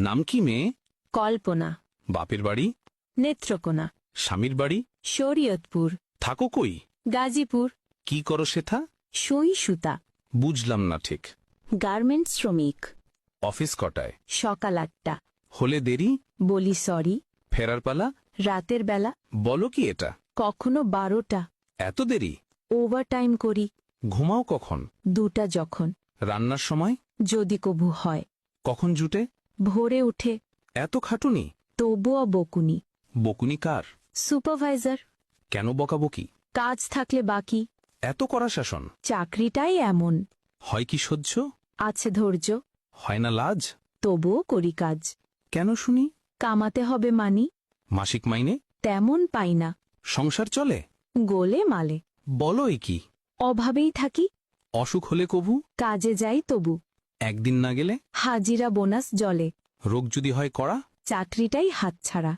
নাম কি মেয়ে? কল্পনা। বাপের বাড়ি? নেত্রকোনা। স্বামীর বাড়ি? শরীয়তপুর। থাকো কই? গাজীপুর। কি করো সেথা? সুই সুতা। বুঝলাম না ঠিক। গার্মেন্টস শ্রমিক। অফিস কটায়? সকাল 8টা। হলে দেরি? বলি সরি। ফেরার পালা? রাতের বেলা। বলো কি এটা? কখনো 12টা। এত দেরি? ওভারটাইম করি। ঘুমাও কখন? 2টা যখন। রান্নার সময়? যদি কবু হয়। কখন জুটে? ভোরে উঠে। এত খাটুনি? তবুও বকুনি। বকুনি কার? সুপারভাইজার। কেন বকাবকি? কাজ থাকলে বাকি। এত কড়া শাসন? চাকরিটাই এমন। হয় কি সহ্য? আছে ধৈর্য। হয় না লাজ? তবুও করি কাজ। কেন শুনি? কামাতে হবে মানি। মাসিক মাইনে? তেমন পাই না। সংসার চলে? গোলে মালে। বলো এ কি? অভাবেই থাকি। অসুখ হলে কবু? কাজে যাই তবু। একদিন না গেলে? হাজিরা বোনাস জলে। রোগ যদি হয় কড়া? চাকরিটাই হাতছাড়া।